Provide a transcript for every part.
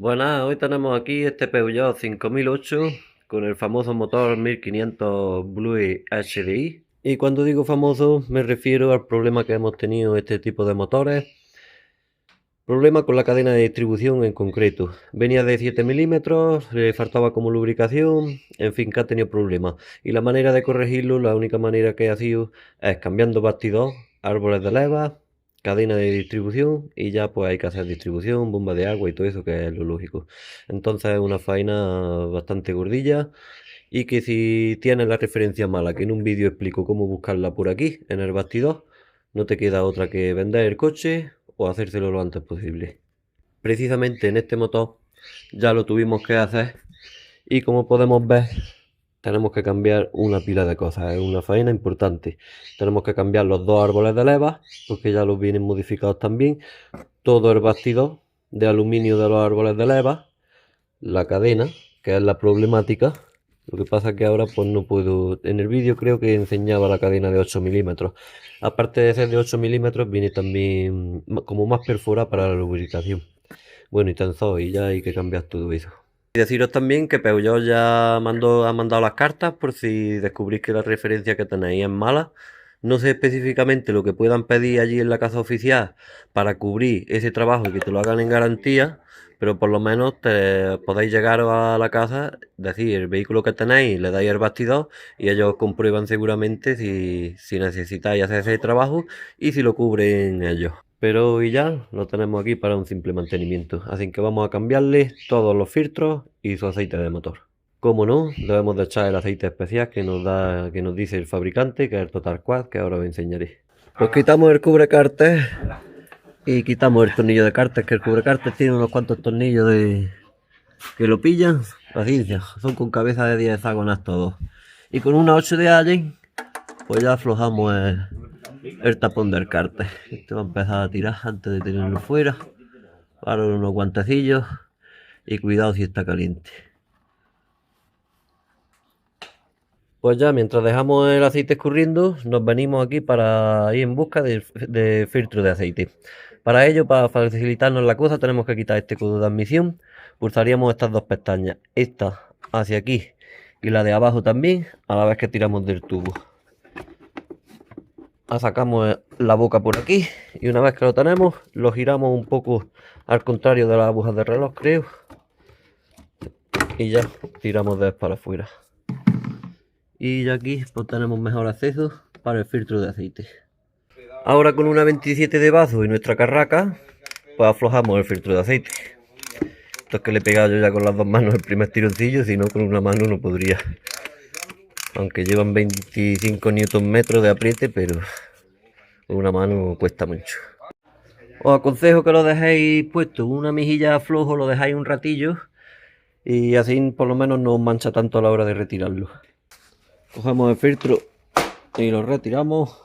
Buenas, hoy tenemos aquí este Peugeot 5008 con el famoso motor 1500 Blue HDI. Y cuando digo famoso me refiero al problema que hemos tenido este tipo de motores. Problema con la cadena de distribución en concreto. Venía de 7 milímetros, le faltaba como lubricación, en fin, que ha tenido problemas. Y la manera de corregirlo, la única manera que ha sido es cambiando bastidor, árboles de leva, cadena de distribución y ya pues hay que hacer distribución, bomba de agua y todo eso que es lo lógico. Entonces es una faena bastante gordilla y que si tienes la referencia mala, que en un vídeo explico cómo buscarla por aquí, en el bastidor, no te queda otra que vender el coche o hacérselo lo antes posible. Precisamente en este motor ya lo tuvimos que hacer y como podemos ver tenemos que cambiar una pila de cosas, es una faena importante. Tenemos que cambiar los dos árboles de leva porque ya los vienen modificados también, todo el bastidor de aluminio de los árboles de leva, la cadena, que es la problemática. Lo que pasa es que ahora pues no puedo. En el vídeo creo que enseñaba la cadena de 8 milímetros. Aparte de ser de 8 milímetros, viene también como más perforada para la lubricación. Bueno, y tensor, y ya hay que cambiar todo eso. Y deciros también que Peugeot ya ha mandado las cartas por si descubrís que la referencia que tenéis es mala. No sé específicamente lo que puedan pedir allí en la casa oficial para cubrir ese trabajo y que te lo hagan en garantía, pero por lo menos te podéis llegar a la casa, decir el vehículo que tenéis, le dais el bastidor y ellos comprueban seguramente si necesitáis hacer ese trabajo y si lo cubren ellos. Pero hoy ya lo tenemos aquí para un simple mantenimiento, así que vamos a cambiarle todos los filtros y su aceite de motor. Como no, debemos de echar el aceite especial que nos dice el fabricante, que es el Total Quad, que ahora os enseñaré. Pues quitamos el cubrecárter y quitamos el tornillo de cárter, que el cubrecárter tiene unos cuantos tornillos que lo pillan. Paciencia, son con cabeza de 10 hexágonas todos. Y con una 8 de Allen, pues ya aflojamos el tapón del cárter. Esto va a empezar a tirar antes de tenerlo fuera. Para unos guantecillos y cuidado si está caliente. Pues ya mientras dejamos el aceite escurriendo, nos venimos aquí para ir en busca de filtro de aceite. Para ello, para facilitarnos la cosa, tenemos que quitar este codo de admisión. Pulsaríamos estas dos pestañas, esta hacia aquí y la de abajo también, a la vez que tiramos del tubo. Sacamos la boca por aquí y una vez que lo tenemos, lo giramos un poco al contrario de las agujas de reloj, creo. Y ya tiramos de para afuera. Y ya aquí pues tenemos mejor acceso para el filtro de aceite. Ahora con una 27 de bazo y nuestra carraca, pues aflojamos el filtro de aceite. Esto es que le he pegado yo ya con las dos manos el primer tironcillo, si no con una mano no podría. Aunque llevan 25 Nm de apriete, pero con una mano cuesta mucho. Os aconsejo que lo dejéis puesto una mejilla a flojo, lo dejáis un ratillo y así por lo menos no os mancha tanto a la hora de retirarlo. Cogemos el filtro y lo retiramos.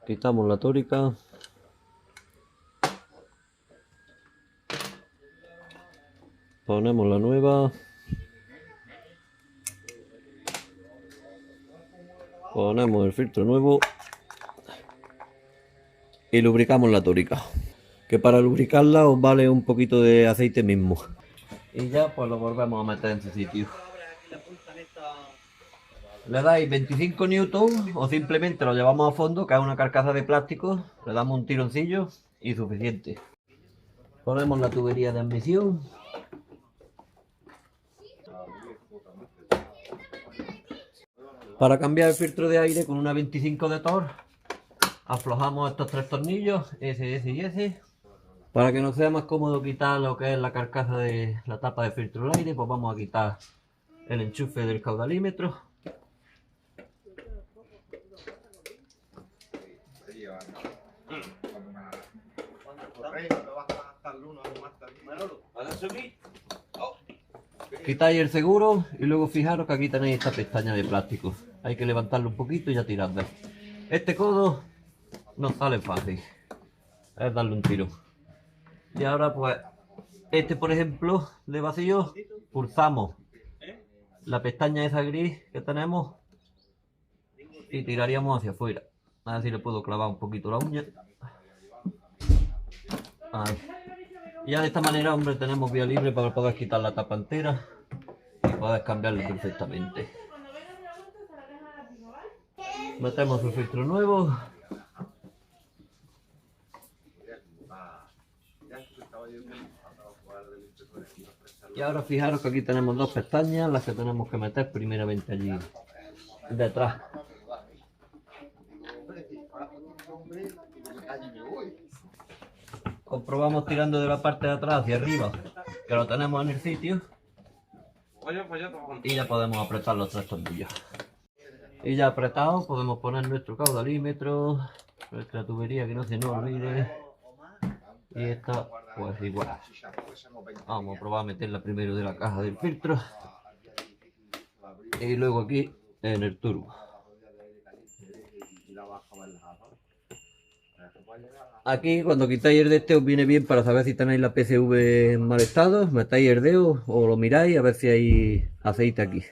Quitamos la tórica. Ponemos la nueva. Ponemos el filtro nuevo. Y lubricamos la tórica. Que para lubricarla os vale un poquito de aceite mismo. Y ya pues lo volvemos a meter en su sitio. Le dais 25 newton o simplemente lo llevamos a fondo, que es una carcasa de plástico, le damos un tironcillo y suficiente. Ponemos la tubería de admisión. Para cambiar el filtro de aire con una 25 de Torx, aflojamos estos tres tornillos, ese y ese. Para que nos sea más cómodo quitar lo que es la carcasa de la tapa de filtro de aire, pues vamos a quitar el enchufe del caudalímetro. Quitáis el seguro y luego fijaros que aquí tenéis esta pestaña de plástico. Hay que levantarlo un poquito y ya tirarlo. Este codo no sale fácil, es darle un tiro. Y ahora pues, este por ejemplo de vacío, pulsamos la pestaña esa gris que tenemos y tiraríamos hacia afuera. A ver si le puedo clavar un poquito la uña. Ahí. Y ya de esta manera, hombre, tenemos vía libre para poder quitar la tapa entera y poder cambiarlo perfectamente. Metemos el filtro nuevo. Y ahora fijaros que aquí tenemos dos pestañas, las que tenemos que meter primeramente allí detrás. Comprobamos tirando de la parte de atrás hacia arriba, que lo tenemos en el sitio. Y ya podemos apretar los tres tornillos. Y ya apretado podemos poner nuestro caudalímetro, nuestra tubería que no se nos olvide. Y esta pues igual. Vamos a probar a meterla primero de la caja del filtro. Y luego aquí en el turbo. Aquí cuando quitáis el de este os viene bien para saber si tenéis la PCV en mal estado. Metáis el dedo o lo miráis a ver si hay aceite aquí.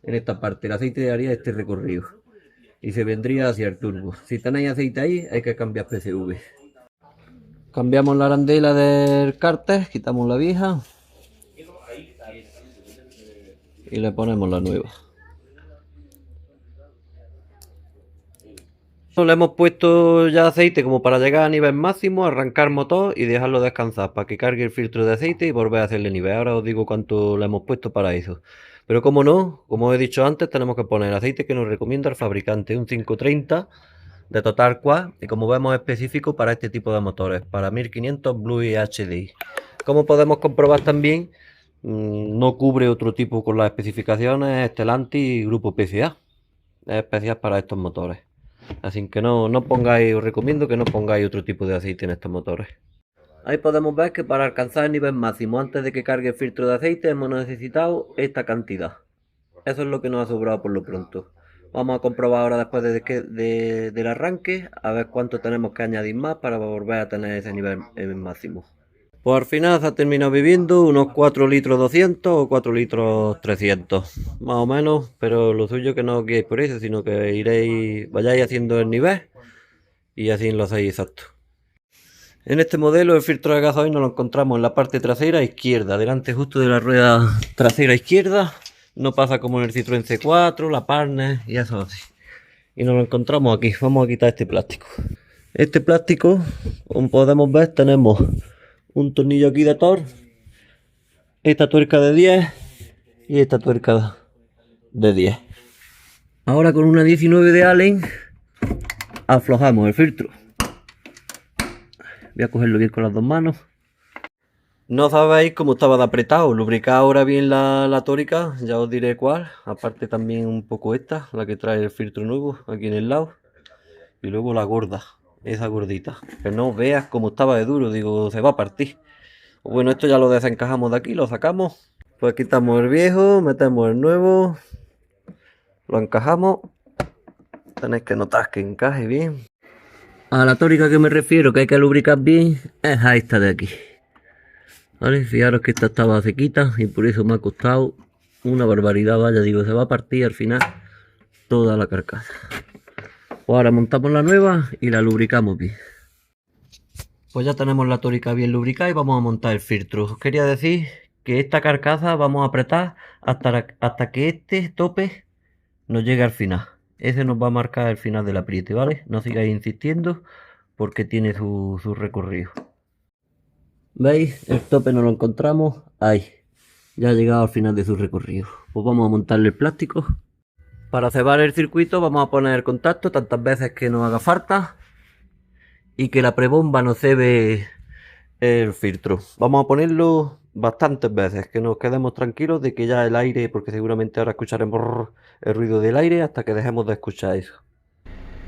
En esta parte el aceite haría este recorrido y se vendría hacia el turbo. Si tenéis aceite ahí hay que cambiar PCV. Cambiamos la arandela del cárter, quitamos la vieja y le ponemos la nueva. Le hemos puesto ya aceite como para llegar a nivel máximo, arrancar motor y dejarlo descansar para que cargue el filtro de aceite y volver a hacerle nivel. Ahora os digo cuánto le hemos puesto para eso. Pero como no, como he dicho antes, tenemos que poner el aceite que nos recomienda el fabricante, un 530 de Total Quad, y como vemos específico para este tipo de motores, para 1500 Blue HDI. Como podemos comprobar también, no cubre otro tipo con las especificaciones Stellantis y Grupo PSA. Es especial para estos motores. Así que no pongáis, os recomiendo que no pongáis otro tipo de aceite en estos motores. Ahí podemos ver que para alcanzar el nivel máximo antes de que cargue el filtro de aceite hemos necesitado esta cantidad. Eso es lo que nos ha sobrado por lo pronto. Vamos a comprobar ahora después del arranque a ver cuánto tenemos que añadir más para volver a tener ese nivel máximo. Pues al final se ha terminado viviendo unos 4 litros 200 o 4 litros 300, más o menos, pero lo suyo que no os guiéis por eso, sino que vayáis haciendo el nivel y así lo hacéis exacto. En este modelo el filtro de gasoil nos lo encontramos en la parte trasera izquierda, delante justo de la rueda trasera izquierda. No pasa como en el Citroën C4, la Partner y eso así. Y nos lo encontramos aquí. Vamos a quitar este plástico. Este plástico, como podemos ver, tenemos un tornillo aquí de Torx, esta tuerca de 10 y esta tuerca de 10. Ahora con una 19 de Allen aflojamos el filtro. Voy a cogerlo bien con las dos manos. No sabéis cómo estaba de apretado. Lubricar ahora bien la tórica, ya os diré cuál. Aparte también un poco esta, la que trae el filtro nuevo aquí en el lado. Y luego la gorda, esa gordita. Que no veas cómo estaba de duro, digo, se va a partir. Bueno, esto ya lo desencajamos de aquí, lo sacamos. Pues quitamos el viejo, metemos el nuevo. Lo encajamos. Tenéis que notar que encaje bien. A la tórica que me refiero, que hay que lubricar bien, es a esta de aquí. Vale, fijaros que esta estaba sequita y por eso me ha costado una barbaridad, vaya, digo, se va a partir al final toda la carcasa. Pues ahora montamos la nueva y la lubricamos bien. Pues ya tenemos la tórica bien lubricada y vamos a montar el filtro. Os quería decir que esta carcasa vamos a apretar hasta que este tope nos llegue al final. Ese nos va a marcar el final del apriete, ¿vale? No sigáis insistiendo porque tiene su recorrido. ¿Veis? El tope no lo encontramos ahí. Ya ha llegado al final de su recorrido. Pues vamos a montarle el plástico. Para cebar el circuito vamos a poner el contacto tantas veces que nos haga falta. Y que la prebomba no cebe el filtro. Vamos a ponerlo bastantes veces. Que nos quedemos tranquilos de que ya el aire, porque seguramente ahora escucharemos el ruido del aire hasta que dejemos de escuchar eso.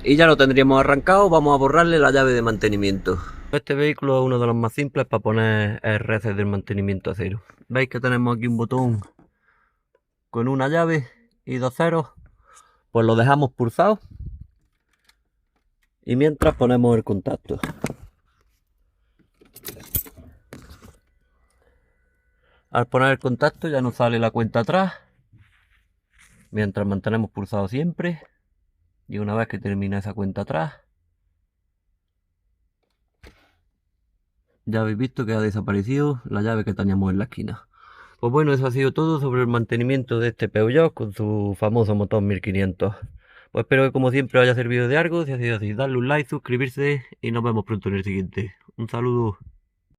Y ya lo tendríamos arrancado. Vamos a borrarle la llave de mantenimiento. Este vehículo es uno de los más simples para poner el reset del mantenimiento a cero. Veis que tenemos aquí un botón con una llave y dos ceros. Pues lo dejamos pulsado y mientras ponemos el contacto. Al poner el contacto ya nos sale la cuenta atrás mientras mantenemos pulsado siempre, y una vez que termina esa cuenta atrás Ya habéis visto que ha desaparecido la llave que teníamos en la esquina. Pues bueno, eso ha sido todo sobre el mantenimiento de este Peugeot con su famoso motor 1500. Pues espero que como siempre os haya servido de algo. Si ha sido así, darle un like, suscribirse y nos vemos pronto en el siguiente. Un saludo.